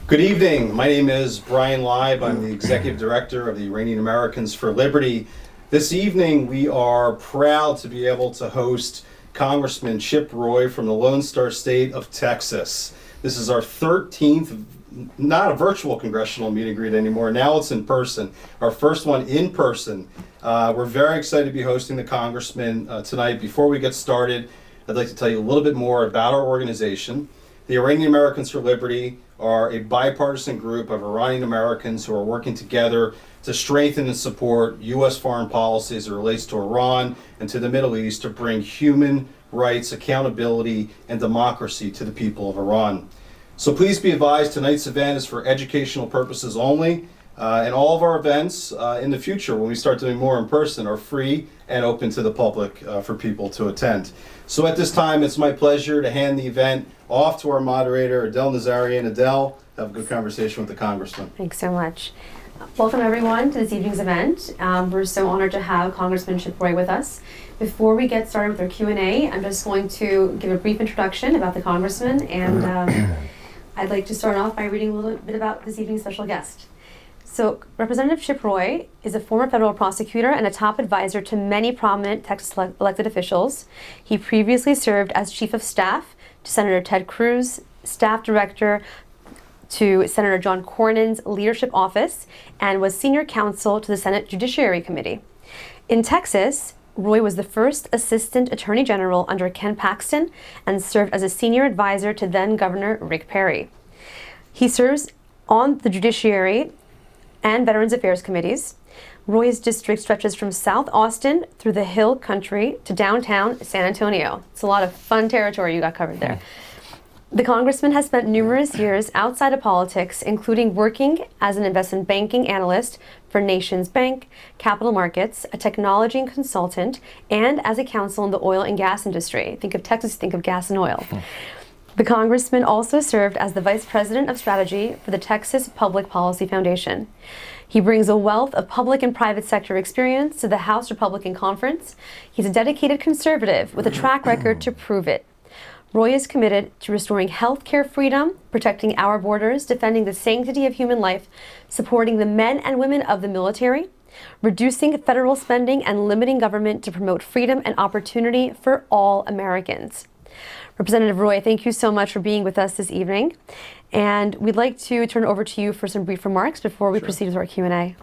Good evening. My name is Brian Leib. I'm the Executive Director of the Iranian Americans for Liberty. This evening, we are proud to be able to host Congressman Chip Roy from the Lone Star State of Texas. This is our 13th, not a virtual congressional meet and greet anymore. Now it's in person. Our first one in person. We're very excited to be hosting the Congressman tonight. Before we get started, I'd like to tell you a little bit more about our organization. The Iranian Americans for Liberty are a bipartisan group of Iranian Americans who are working together to strengthen and support U.S. foreign policy as it relates to Iran and to the Middle East to bring human rights, accountability, and democracy to the people of Iran. So please be advised, tonight's event is for educational purposes only, and all of our events in the future, when we start doing more in person, are free and open to the public for people to attend. So at this time, it's my pleasure to hand the event off to our moderator, Adele Nazarian. Adele, have a good conversation with the Congressman. Thanks so much. Welcome everyone to this evening's event. We're so honored to have Congressman Chip Roy with us. Before we get started with our Q&A, I'm just going to give a brief introduction about the Congressman, and I'd like to start off by reading a little bit about this evening's special guest. So Representative Chip Roy is a former federal prosecutor and a top advisor to many prominent Texas elected officials. He previously served as Chief of Staff to Senator Ted Cruz, Staff Director to Senator John Cornyn's leadership office, and was Senior Counsel to the Senate Judiciary Committee. In Texas, Roy was the first Assistant Attorney General under Ken Paxton and served as a senior advisor to then Governor Rick Perry. He serves on the Judiciary and Veterans Affairs Committees. Roy's district stretches from South Austin through the Hill Country to downtown San Antonio. It's a lot of fun territory you got covered there. The Congressman has spent numerous years outside of politics, including working as an investment banking analyst for Nations Bank, Capital Markets, a technology consultant, and as a counsel in the oil and gas industry. Think of Texas, think of gas and oil. The Congressman also served as the Vice President of Strategy for the Texas Public Policy Foundation. He brings a wealth of public and private sector experience to the House Republican Conference. He's a dedicated conservative with a track record to prove it. Roy is committed to restoring health care freedom, protecting our borders, defending the sanctity of human life, supporting the men and women of the military, reducing federal spending, and limiting government to promote freedom and opportunity for all Americans. Representative Roy, thank you so much for being with us this evening. And we'd like to turn it over to you for some brief remarks before we proceed with our Q&A.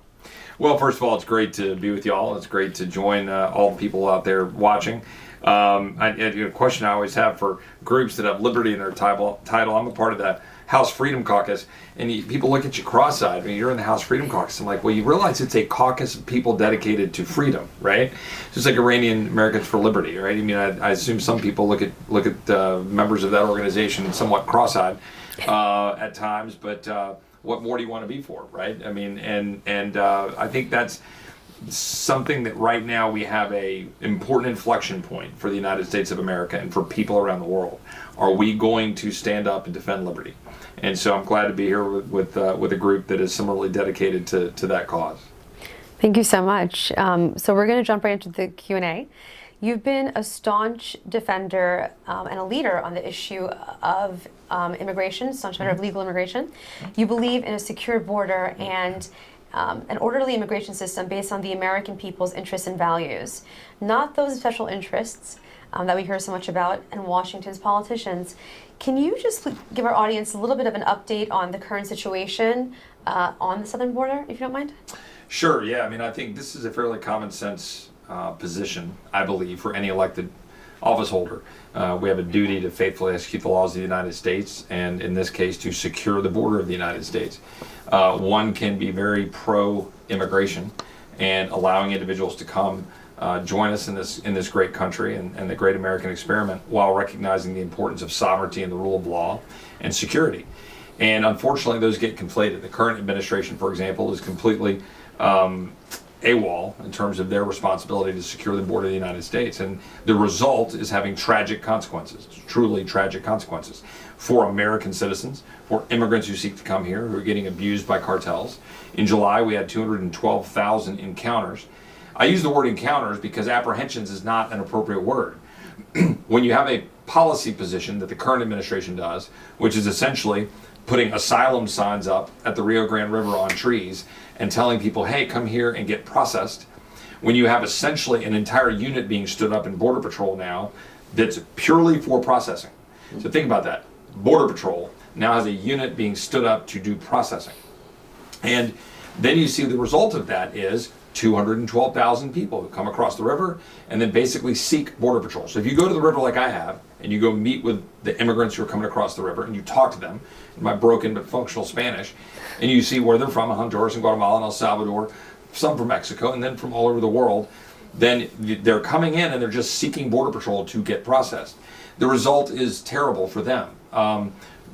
Well, first of all, it's great to be with you all. It's great to join all the people out there watching. A question I always have for groups that have liberty in their title, I'm a part of the House Freedom Caucus, and people look at you cross-eyed. I mean, you're in the House Freedom Caucus. I'm like, well, you realize it's a caucus of people dedicated to freedom, right? Just like Iranian Americans for Liberty, right? I mean, I assume some people look at members of that organization somewhat cross-eyed at times, but what more do you want to be for, right? I mean, and I think that's something that right now we have a important inflection point for the United States of America and for people around the world. Are we going to stand up and defend liberty? And so I'm glad to be here with a group that is similarly dedicated to that cause. Thank you so much. So we're going to jump right into the Q&A. You've been a staunch defender and a leader on the issue of immigration, staunch defender of legal immigration. You believe in a secure border and an orderly immigration system based on the American people's interests and values, not those special interests that we hear so much about in Washington's politicians. Can you just give our audience a little bit of an update on the current situation on the southern border, if you don't mind? Sure, yeah. I mean, I think this is a fairly common sense position, I believe, for any elected office holder. We have a duty to faithfully execute the laws of the United States, and in this case, to secure the border of the United States. One can be very pro-immigration and allowing individuals to come join us in this great country and the great American experiment, while recognizing the importance of sovereignty and the rule of law and security. And unfortunately, those get conflated. The current administration, for example, is completely AWOL in terms of their responsibility to secure the border of the United States. And the result is having tragic consequences, truly tragic consequences, for American citizens, for immigrants who seek to come here, who are getting abused by cartels. In July, we had 212,000 encounters. I use the word encounters because apprehensions is not an appropriate word. When you have a policy position that the current administration does, which is essentially putting asylum signs up at the Rio Grande River on trees and telling people, hey, come here and get processed, when you have essentially an entire unit being stood up in Border Patrol now that's purely for processing. So think about that. Border Patrol now has a unit being stood up to do processing. And then you see the result of that is 212,000 people who come across the river and then basically seek Border Patrol. So if you go to the river like I have, and you go meet with the immigrants who are coming across the river, and you talk to them in my broken but functional Spanish, and you see where they're from, Honduras and Guatemala and El Salvador, some from Mexico, and then from all over the world, then they're coming in and they're just seeking Border Patrol to get processed. The result is terrible for them.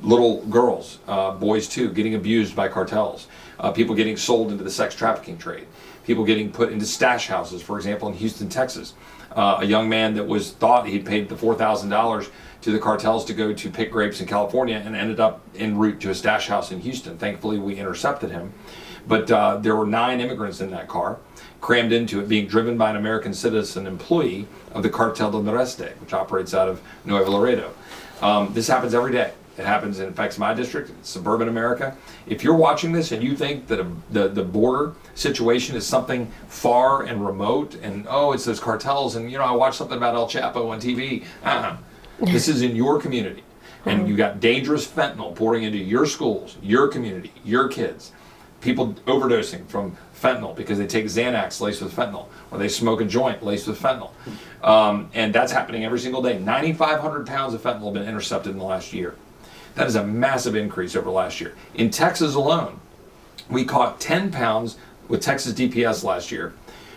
Little girls, boys too, getting abused by cartels, people getting sold into the sex trafficking trade, people getting put into stash houses, for example, in Houston, Texas. A young man that thought he'd paid the $4,000 to the cartels to go to pick grapes in California and ended up en route to a stash house in Houston. Thankfully, we intercepted him. But there were 9 immigrants in that car, crammed into it, being driven by an American citizen employee of the Cartel del Noreste, which operates out of Nuevo Laredo. This happens every day. It happens and affects my district, suburban America. If you're watching this and you think that the border situation is something far and remote, and it's those cartels, and I watched something about El Chapo on TV. This is in your community, and you got dangerous fentanyl pouring into your schools, your community, your kids. People overdosing from fentanyl because they take Xanax laced with fentanyl, or they smoke a joint laced with fentanyl. And that's happening every single day. 9,500 pounds of fentanyl have been intercepted in the last year. That is a massive increase over last year. In Texas alone, we caught 10 pounds with Texas DPS last year.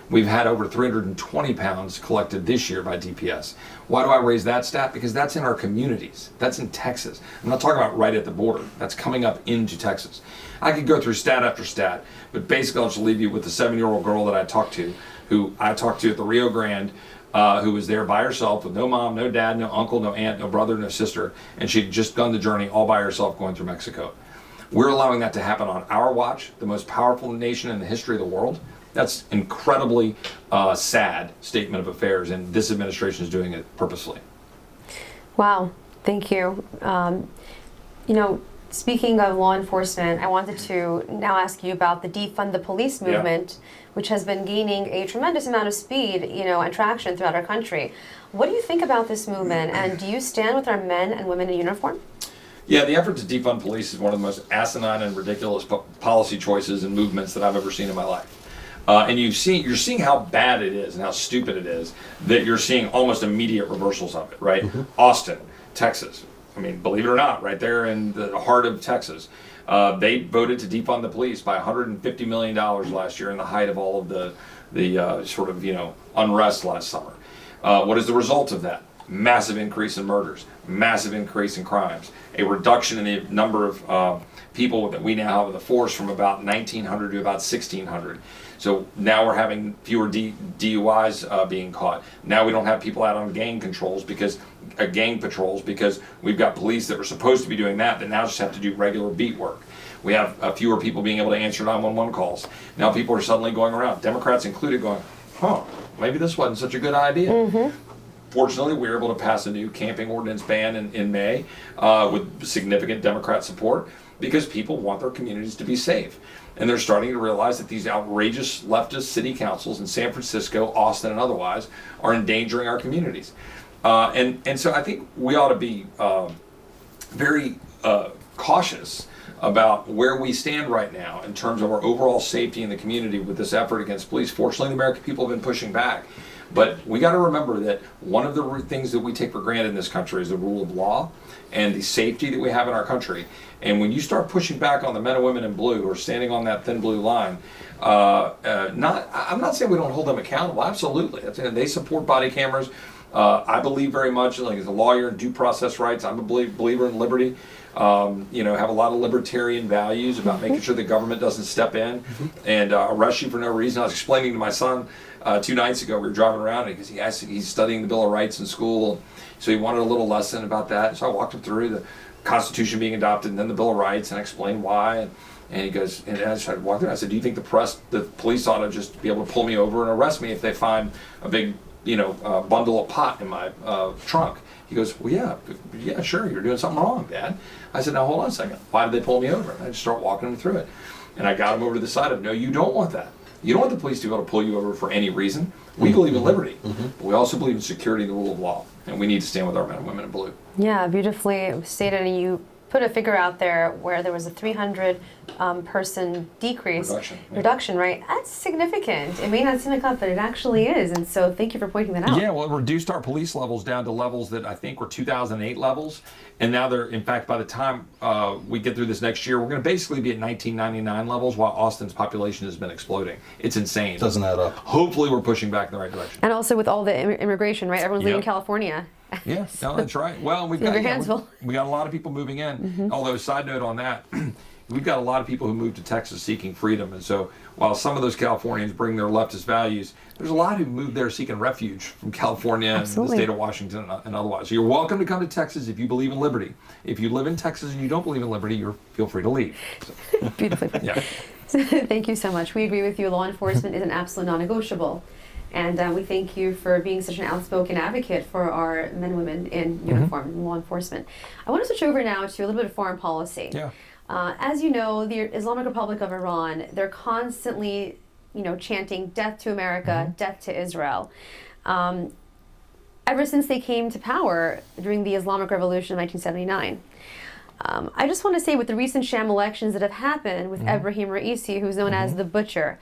We've had over 320 pounds collected this year by DPS. Why do I raise that stat? Because that's in our communities. That's in Texas. I'm not talking about right at the border. That's coming up into Texas. I could go through stat after stat, but basically I'll just leave you with the 7-year-old girl that I talked to, who I talked to at the Rio Grande, who was there by herself with no mom, no dad, no uncle, no aunt, no brother, no sister, and she'd just done the journey all by herself going through Mexico. We're allowing that to happen on our watch, the most powerful nation in the history of the world. That's incredibly sad statement of affairs, and this administration is doing it purposely. Wow, thank you. Speaking of law enforcement, I wanted to now ask you about the Defund the Police movement, which has been gaining a tremendous amount of speed, and traction throughout our country. What do you think about this movement, and do you stand with our men and women in uniform? Yeah, the effort to defund police is one of the most asinine and ridiculous policy choices and movements that I've ever seen in my life. And you're seeing how bad it is and how stupid it is that you're seeing almost immediate reversals of it, right? Mm-hmm. Austin, Texas. I mean, believe it or not, right there in the heart of Texas, they voted to defund the police by $150 million last year in the height of all of the sort of unrest last summer. What is the result of that? Massive increase in murders, massive increase in crimes, a reduction in the number of people that we now have in the force from about 1,900 to about 1,600. So now we're having fewer DUIs being caught. Now we don't have people out on gang patrols because we've got police that were supposed to be doing that now just have to do regular beat work. We have fewer people being able to answer 911 calls. Now people are suddenly going around, Democrats included, going, maybe this wasn't such a good idea. Mm-hmm. Fortunately, we were able to pass a new camping ordinance ban in May with significant Democrat support because people want their communities to be safe. And they're starting to realize that these outrageous leftist city councils in San Francisco, Austin, and otherwise are endangering our communities. And so I think we ought to be very cautious about where we stand right now in terms of our overall safety in the community with this effort against police. Fortunately, the American people have been pushing back. But we got to remember that one of the things that we take for granted in this country is the rule of law and the safety that we have in our country. And when you start pushing back on the men and women in blue who are standing on that thin blue line, I'm not saying we don't hold them accountable. Absolutely. They support body cameras. I believe very much, like as a lawyer, in due process rights. I'm a believer in liberty. Have a lot of libertarian values about making sure the government doesn't step in and arrest you for no reason. I was explaining to my son 2 nights ago, we were driving around because he's studying the Bill of Rights in school, so he wanted a little lesson about that. So I walked him through the Constitution being adopted and then the Bill of Rights and I explained why. And he goes, and I said, do you think the police ought to just be able to pull me over and arrest me if they find a big bundle of pot in my trunk. He goes, well, yeah, sure, you're doing something wrong, Dad. I said, now hold on a second. Why did they pull me over? And I just start walking him through it. And I got him over to the side of, no, you don't want that. You don't want the police to be able to pull you over for any reason. We believe in liberty, but we also believe in security and the rule of law. And we need to stand with our men and women in blue. Yeah, beautifully stated. And you put a figure out there where there was a 300 person decrease. Reduction, right? That's significant. It may not seem like that, but it actually is. And so thank you for pointing that out. Yeah, well, it reduced our police levels down to levels that I think were 2008 levels. And now they're, in fact, by the time we get through this next year, we're going to basically be at 1999 levels while Austin's population has been exploding. It's insane. Doesn't add up. Hopefully we're pushing back in the right direction. And also with all the immigration, right? Everyone's leaving California. Yeah, no, that's right. Well, we got a lot of people moving in. Although, side note on that, we've got a lot of people who moved to Texas seeking freedom. And so while some of those Californians bring their leftist values, there's a lot who moved there seeking refuge from California and the state of Washington and otherwise. So you're welcome to come to Texas if you believe in liberty. If you live in Texas and you don't believe in liberty, feel free to leave. So. Beautifully put. Yeah. Thank you so much. We agree with you. Law enforcement is an absolute non-negotiable. And we thank you for being such an outspoken advocate for our men and women in uniform in law enforcement. I want to switch over now to a little bit of foreign policy. Yeah. As you know, the Islamic Republic of Iran, they're constantly, chanting death to America, death to Israel. Ever since they came to power during the Islamic Revolution of 1979. I just want to say with the recent sham elections that have happened with Ebrahim Raisi, who's known as the Butcher,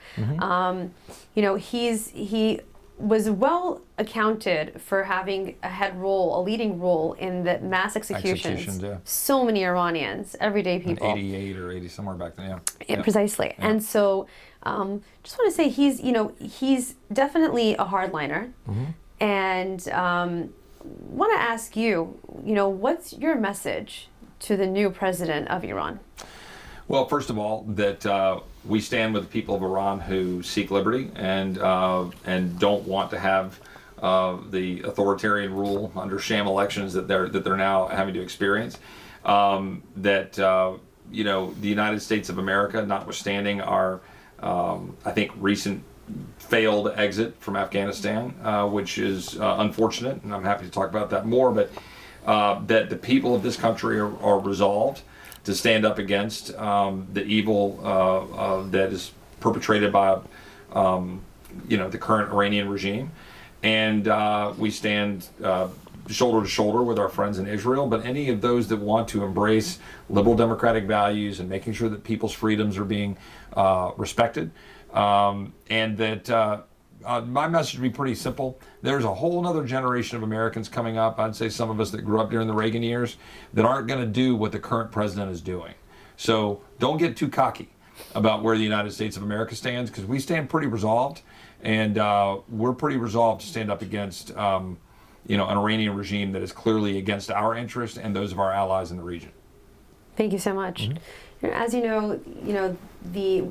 he was well accounted for having a leading role in the mass executions. So many Iranians, everyday people. 88 or 80, somewhere back then, yeah. Precisely. Yeah. And so, just want to say he's definitely a hardliner, and want to ask you, what's your message to the new president of Iran? Well, first of all, that we stand with the people of Iran who seek liberty and don't want to have the authoritarian rule under sham elections that they're now having to experience. The United States of America, notwithstanding our I think recent failed exit from Afghanistan, which is unfortunate, and I'm happy to talk about that more, but that the people of this country are resolved to stand up against the evil that is perpetrated by the current Iranian regime, and we stand shoulder to shoulder with our friends in Israel. But any of those that want to embrace liberal democratic values and making sure that people's freedoms are being respected, and that my message would be pretty simple. There's a whole other generation of Americans coming up, I'd say some of us that grew up during the Reagan years, that aren't going to do what the current president is doing. So don't get too cocky about where the United States of America stands, because we stand pretty resolved, and we're pretty resolved to stand up against an Iranian regime that is clearly against our interests and those of our allies in the region. Thank you so much. As you know, the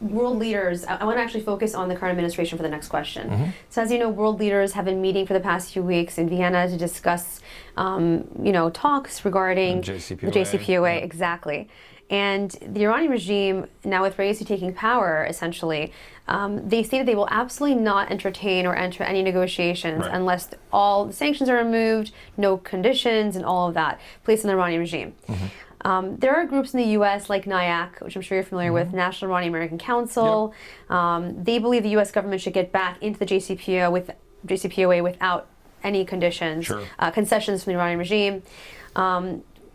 world leaders, I want to actually focus on the current administration for the next question. So as you know, world leaders have been meeting for the past few weeks in Vienna to discuss, talks regarding the Jcpoa, exactly. And the Iranian regime, now with Raisi taking power, essentially, they stated they will absolutely not entertain or enter any negotiations unless all the sanctions are removed, no conditions, and all of that placed on the Iranian regime. There are groups in the U.S. like NIAC, which I'm sure you're familiar with, National Iranian American Council. They believe the U.S. government should get back into the Jcpoa without any conditions, concessions from the Iranian regime.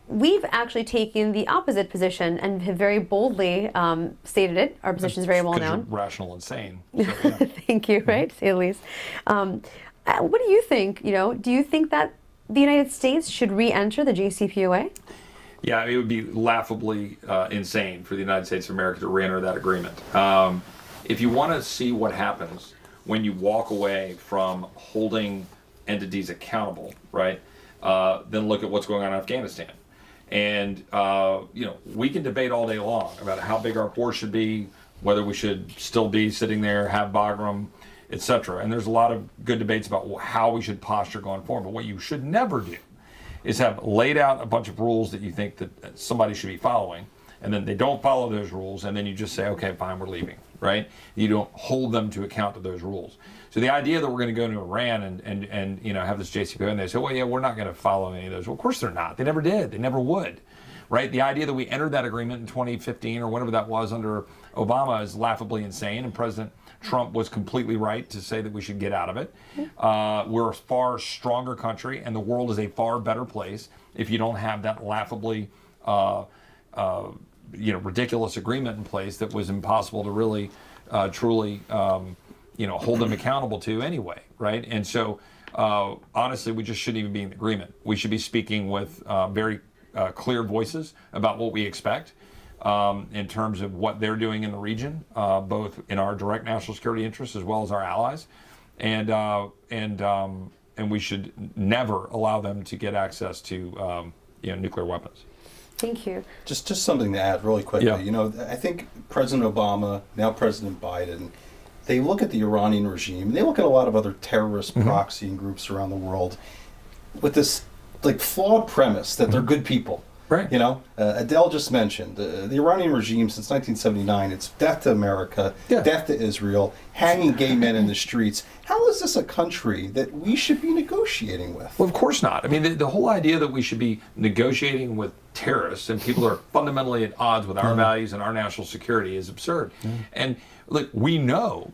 We've actually taken the opposite position and have very boldly stated it. Our position is very well known. You're rational and sane. So, Thank you, right? To say the least. What do you think? Do you think that the United States should re-enter the Jcpoa? Yeah, it would be laughably insane for the United States of America to re-enter that agreement. If you want to see what happens when you walk away from holding entities accountable, right, then look at what's going on in Afghanistan. And, we can debate all day long about how big our force should be, whether we should still be sitting there, have Bagram, etc. And there's a lot of good debates about how we should posture going forward. But what you should never do is have laid out a bunch of rules that you think that somebody should be following, and then they don't follow those rules, and then you just say, okay, fine, we're leaving, right? You don't hold them to account to those rules. So the idea that we're going to go into Iran and have this Jcpoa, and they say, well, yeah, we're not going to follow any of those. Well, of course they're not. They never did. They never would, right? The idea that we entered that agreement in 2015 or whatever that was under Obama is laughably insane, and President Trump was completely right to say that we should get out of it. We're a far stronger country, and the world is a far better place if you don't have that laughably ridiculous agreement in place that was impossible to really truly hold them accountable to anyway, right? And so honestly, we just shouldn't even be in the agreement. We should be speaking with very clear voices about what we expect in terms of what they're doing in the region, both in our direct national security interests as well as our allies, and we should never allow them to get access to nuclear weapons. Thank you. Just something to add really quickly. Yeah. I think President Obama, now President Biden, they look at the Iranian regime, and they look at a lot of other terrorist proxying groups around the world with this flawed premise that they're good people. Right. Adele just mentioned the Iranian regime since 1979. It's death to America, death to Israel, hanging gay men in the streets. How is this a country that we should be negotiating with? Well, of course not. I mean, the whole idea that we should be negotiating with terrorists and people who are fundamentally at odds with our values and our national security is absurd. And look, we know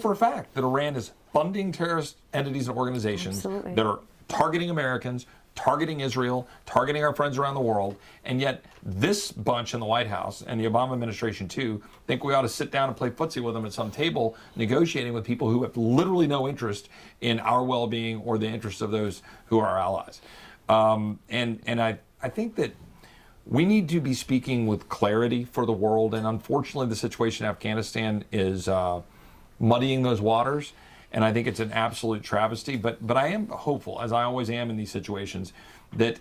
for a fact that Iran is funding terrorist entities and organizations that are targeting Americans, targeting Israel, targeting our friends around the world, and yet this bunch in the White House and the Obama administration too think we ought to sit down and play footsie with them at some table negotiating with people who have literally no interest in our well-being or the interests of those who are our allies. And I think that we need to be speaking with clarity for the world, and unfortunately the situation in Afghanistan is muddying those waters. And I think it's an absolute travesty, but I am hopeful, as I always am in these situations, that,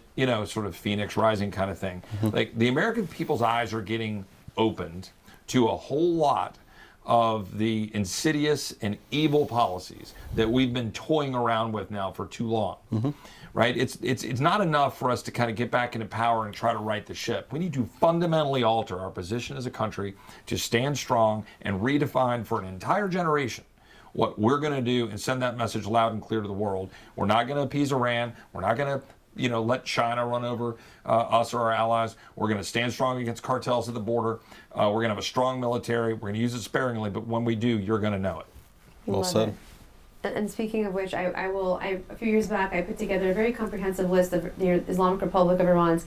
sort of Phoenix Rising kind of thing. Like, the American people's eyes are getting opened to a whole lot of the insidious and evil policies that we've been toying around with now for too long, right? It's not enough for us to kind of get back into power and try to right the ship. We need to fundamentally alter our position as a country to stand strong and redefine for an entire generation what we're going to do and send that message loud and clear to the world. We're not going to appease Iran. We're not going to, let China run over us or our allies. We're going to stand strong against cartels at the border. We're going to have a strong military. We're going to use it sparingly, but when we do, you're going to know it. Well said. And speaking of which, a few years back, I put together a very comprehensive list of the Islamic Republic of Iran's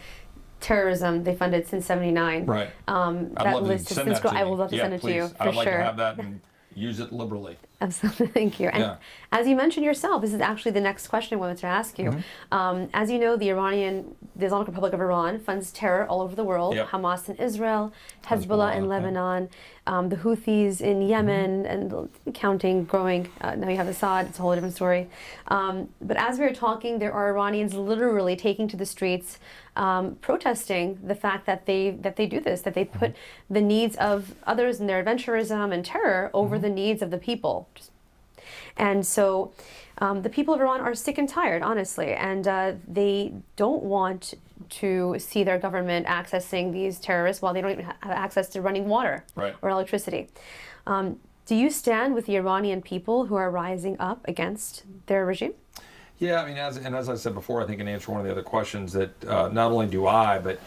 terrorism they funded since '79. Right. That list is since I will love to send it to you for I'd like sure. to have that and use it liberally. Absolutely, thank you. And as you mentioned yourself, this is actually the next question I wanted to ask you. As you know, the Islamic Republic of Iran funds terror all over the world. Hamas in Israel, Hezbollah in Lebanon, the Houthis in Yemen, and counting, growing. Now you have Assad, it's a whole different story. But as we were talking, there are Iranians literally taking to the streets, protesting the fact that they do this, that they put the needs of others and their adventurism and terror over the needs of the people. And so the people of Iran are sick and tired, honestly, and they don't want to see their government accessing these terrorists while they don't even have access to running water or electricity. Do you stand with the Iranian people who are rising up against their regime? Yeah, I mean, as I said before, I think in answer one of the other questions that not only do I, but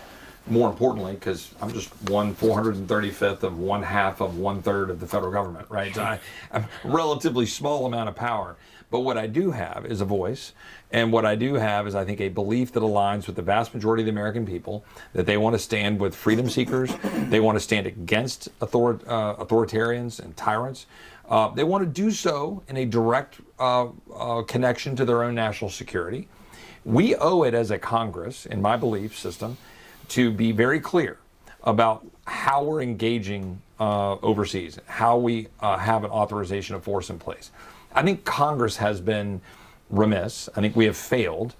more importantly, because I'm just 1/435th of 1/2 of 1/3 of the federal government, right? So I'm a relatively small amount of power. But what I do have is a voice, and what I do have is, I think, a belief that aligns with the vast majority of the American people, that they want to stand with freedom seekers, they want to stand against authoritarians and tyrants. They want to do so in a direct connection to their own national security. We owe it as a Congress, in my belief system, to be very clear about how we're engaging overseas, how we have an authorization of force in place. I think Congress has been remiss. I think we have failed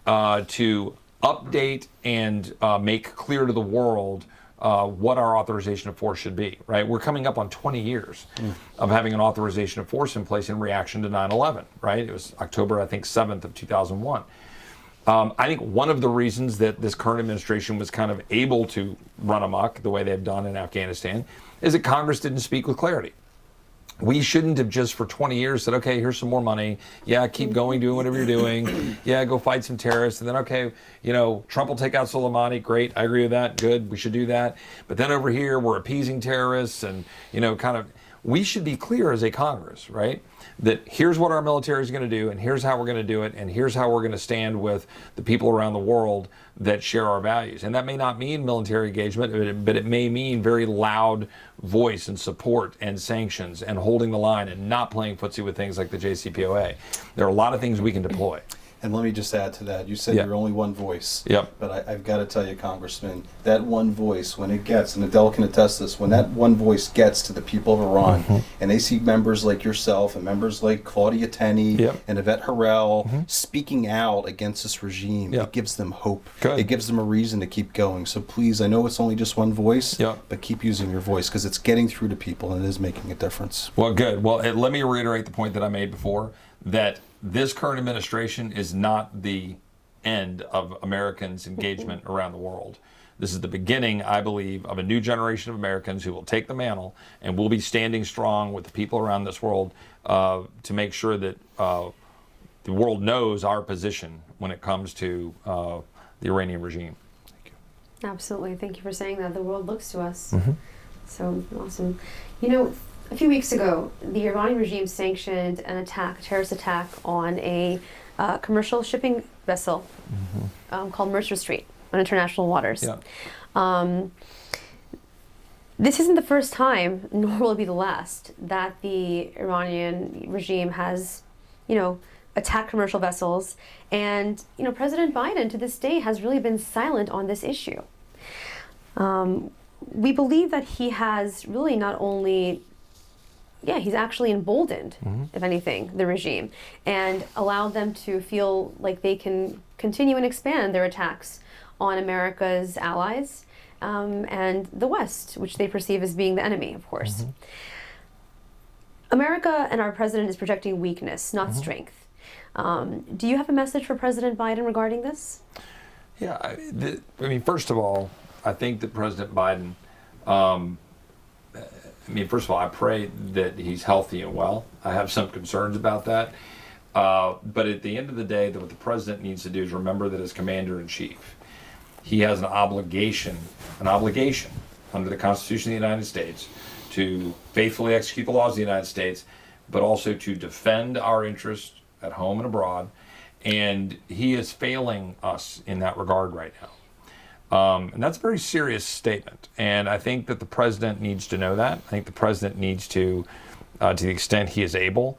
to update and make clear to the world what our authorization of force should be, right? We're coming up on 20 years of having an authorization of force in place in reaction to 9/11, right? It was October, I think, 7th of 2001. I think one of the reasons that this current administration was kind of able to run amok the way they've done in Afghanistan is that Congress didn't speak with clarity. We shouldn't have just for 20 years said, okay, here's some more money. Yeah, keep going, doing whatever you're doing. Yeah, go fight some terrorists. And then, okay, Trump will take out Soleimani. Great, I agree with that. Good, we should do that. But then over here, we're appeasing terrorists and, we should be clear as a Congress, right? That here's what our military is going to do, and here's how we're going to do it, and here's how we're going to stand with the people around the world that share our values. And that may not mean military engagement, but it may mean very loud voice and support and sanctions and holding the line and not playing footsie with things like the Jcpoa. There are a lot of things we can deploy. And let me just add to that. You said Yep. you're only one voice. Yep. But I've got to tell you, Congressman, that one voice, when it gets, and Adele can attest this, when that one voice gets to the people of Iran, and they see members like yourself and members like Claudia Tenney Yep. and Yvette Harrell speaking out against this regime, Yep. it gives them hope. Good. It gives them a reason to keep going. So please, I know it's only just one voice, Yep. but keep using your voice because it's getting through to people and it is making a difference. Well, good. Well, let me reiterate the point that I made before, that this current administration is not the end of Americans' engagement around the world. This is the beginning, I believe, of a new generation of Americans who will take the mantle and will be standing strong with the people around this world to make sure that the world knows our position when it comes to the Iranian regime. Absolutely. Thank you for saying that. The world looks to us. So awesome. A few weeks ago, the Iranian regime sanctioned a terrorist attack on a commercial shipping vessel called Mercer Street on international waters. Yeah. This isn't the first time, nor will it be the last, that the Iranian regime has, attacked commercial vessels. And, President Biden to this day has really been silent on this issue. We believe that he has really not only he's actually emboldened, if anything, the regime, and allowed them to feel like they can continue and expand their attacks on America's allies and the West, which they perceive as being the enemy, of course. America and our president is projecting weakness, not strength. Do you have a message for President Biden regarding this? Yeah, first of all, I think that President Biden, first of all, I pray that he's healthy and well. I have some concerns about that. But at the end of the day, what the president needs to do is remember that as commander-in-chief, he has an obligation under the Constitution of the United States to faithfully execute the laws of the United States, but also to defend our interests at home and abroad. And he is failing us in that regard right now. And that's a very serious statement. And I think that the president needs to know that. I think the president needs to the extent he is able,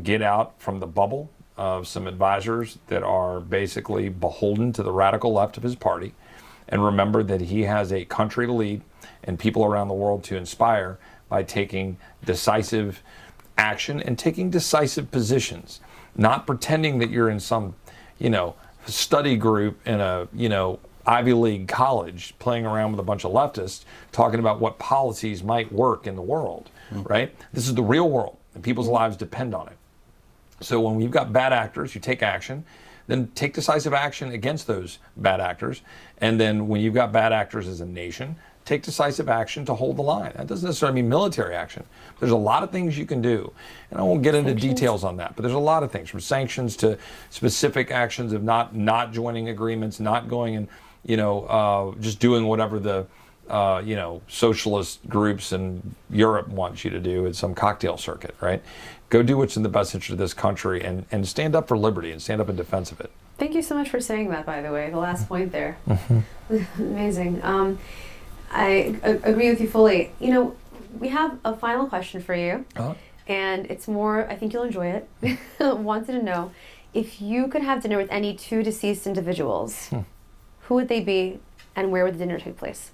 get out from the bubble of some advisors that are basically beholden to the radical left of his party, and remember that he has a country to lead and people around the world to inspire by taking decisive action and taking decisive positions, not pretending that you're in some, study group in a, Ivy League college playing around with a bunch of leftists talking about what policies might work in the world, right? This is the real world and people's lives depend on it. So when you've got bad actors, you take action, then take decisive action against those bad actors. And then when you've got bad actors as a nation, take decisive action to hold the line. That doesn't necessarily mean military action. There's a lot of things you can do. And I won't get into details on that, but there's a lot of things, from sanctions to specific actions of not joining agreements, not going and just doing whatever the socialist groups in Europe want you to do at some cocktail circuit, right? Go do what's in the best interest of this country and stand up for liberty and stand up in defense of it. Thank you so much for saying that, by the way, the last point there. Amazing. I agree with you fully. We have a final question for you, and it's more, I think you'll enjoy it. Wanted to know, if you could have dinner with any two deceased individuals, who would they be, and where would the dinner take place?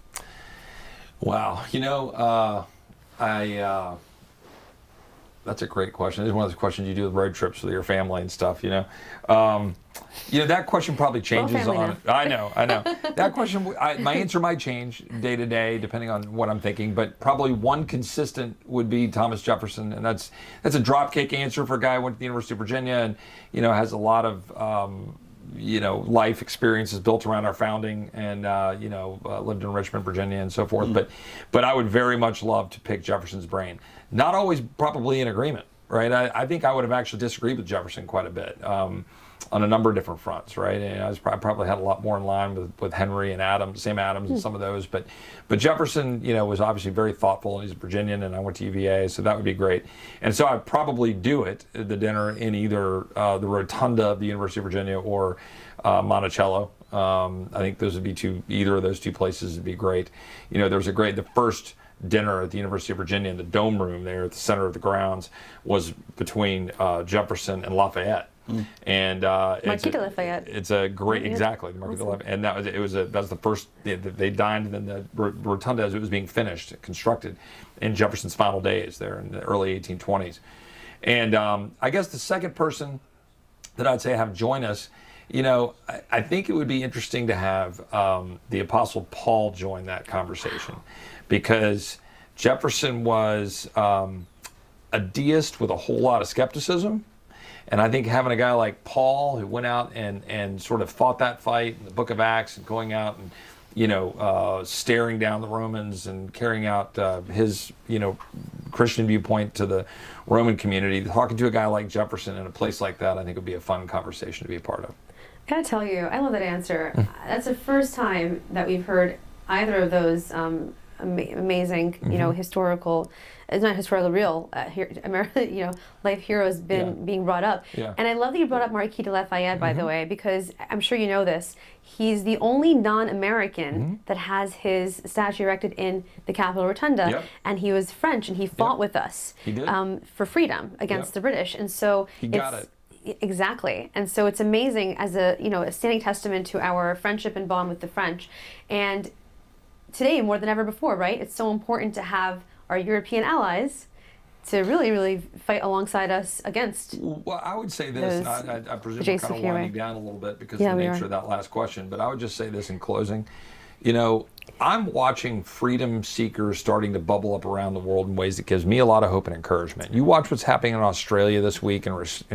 Wow, that's a great question. It's one of those questions you do with road trips with your family and stuff. That question probably changes on. I know. That question, my answer might change day to day depending on what I'm thinking. But probably one consistent would be Thomas Jefferson, and that's a dropkick answer for a guy who went to the University of Virginia and has a lot of life experiences built around our founding, and lived in Richmond, Virginia, and so forth. But I would very much love to pick Jefferson's brain. Not always probably in agreement, right? I think I would have actually disagreed with Jefferson quite a bit on a number of different fronts, right? And I probably had a lot more in line with Henry and Adams, Sam Adams, and some of those. But Jefferson, was obviously very thoughtful, and he's a Virginian, and I went to UVA, so that would be great. And so I'd probably do it, the dinner, in either the rotunda of the University of Virginia or Monticello. I think those would be either of those two places would be great. There's the first dinner at the University of Virginia in the Dome Room there at the center of the grounds was between Jefferson and Lafayette. And Marquis De Lafayette. It's a great, exactly, Marquis De Lafayette. And that was the first, they dined in the rotunda as it was being finished, constructed in Jefferson's final days there in the early 1820s. And I guess the second person that I'd say have join us, I think it would be interesting to have the Apostle Paul join that conversation, because Jefferson was a deist with a whole lot of skepticism. And I think having a guy like Paul, who went out and sort of fought that fight in the book of Acts, and going out and, staring down the Romans and carrying out his, Christian viewpoint to the Roman community, talking to a guy like Jefferson in a place like that, I think would be a fun conversation to be a part of. I gotta tell you, I love that answer. That's the first time that we've heard either of those amazing, historical, it's not historical, real, life heroes being brought up. Yeah. And I love that you brought up Marquis de Lafayette, by the way, because I'm sure you know this. He's the only non-American that has his statue erected in the Capitol Rotunda, and he was French, and he fought with us He did. For freedom against the British, and so He got it. Exactly. And so it's amazing as a standing testament to our friendship and bond with the French. And today, more than ever before, right? It's so important to have our European allies to really, really fight alongside us against. Well, I would say this, and I presume we're kind of winding down a little bit because of the nature of that last question, but I would just say this in closing. I'm watching freedom seekers starting to bubble up around the world in ways that gives me a lot of hope and encouragement. You watch what's happening in Australia this week in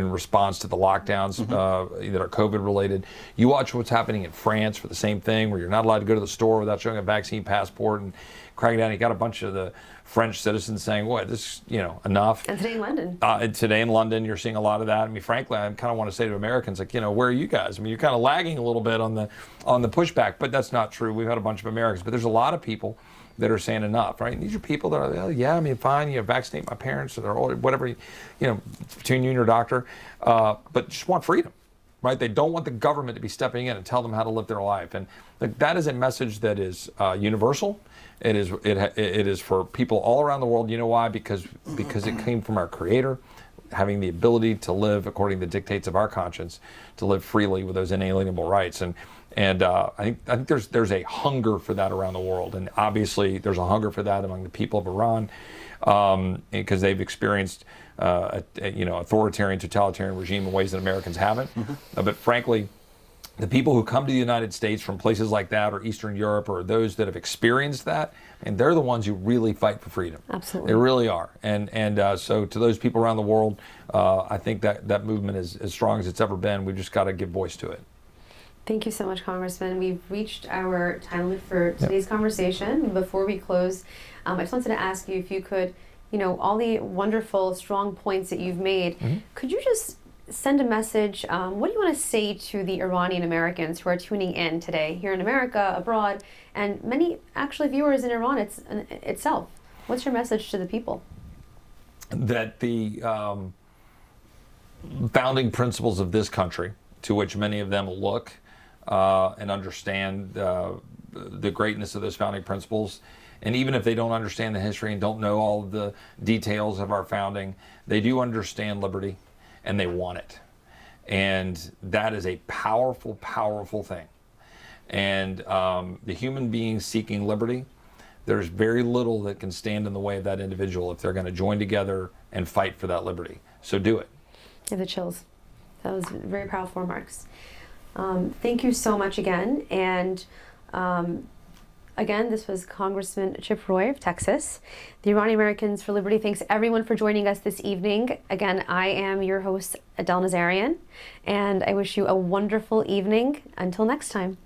response to the lockdowns that are COVID related. You watch what's happening in France for the same thing, where you're not allowed to go to the store without showing a vaccine passport, and cracking down. You got a bunch of the French citizens saying, "What, this, enough." And today in London. Today in London, you're seeing a lot of that. I mean, frankly, I kind of want to say to Americans, like, where are you guys? I mean, you're kind of lagging a little bit on the pushback, but that's not true. We've had a bunch of Americans, but there's a lot of people that are saying enough, right? And these are people that are, fine, vaccinate my parents, or they're older, whatever, between you and your doctor, but just want freedom. Right? They don't want the government to be stepping in and tell them how to live their life, and that is a message that is universal. It is for people all around the world. You know why? Because it came from our Creator, having the ability to live according to the dictates of our conscience, to live freely with those inalienable rights. And I think there's a hunger for that around the world, and obviously there's a hunger for that among the people of Iran, because they've experienced authoritarian, totalitarian regime in ways that Americans haven't. But frankly, the people who come to the United States from places like that, or Eastern Europe, or those that have experienced that, and they're the ones who really fight for freedom. Absolutely. They really are. And so to those people around the world, I think that movement is as strong as it's ever been. We've just got to give voice to it. Thank you so much, Congressman. We've reached our time limit for today's conversation. Before we close, I just wanted to ask you if you could, all the wonderful, strong points that you've made, could you just send a message? What do you want to say to the Iranian Americans who are tuning in today, here in America, abroad, and many actually viewers in Iran itself? What's your message to the people? That the founding principles of this country, to which many of them look and understand the greatness of those founding principles, and even if they don't understand the history and don't know all of the details of our founding, they do understand liberty, and they want it. And that is a powerful, powerful thing. And the human being seeking liberty, there's very little that can stand in the way of that individual if they're going to join together and fight for that liberty. So do it. I have the chills. That was very powerful remarks. Thank you so much again. And Again, this was Congressman Chip Roy of Texas. The Iranian Americans for Liberty thanks everyone for joining us this evening. Again, I am your host, Adele Nazarian, and I wish you a wonderful evening. Until next time.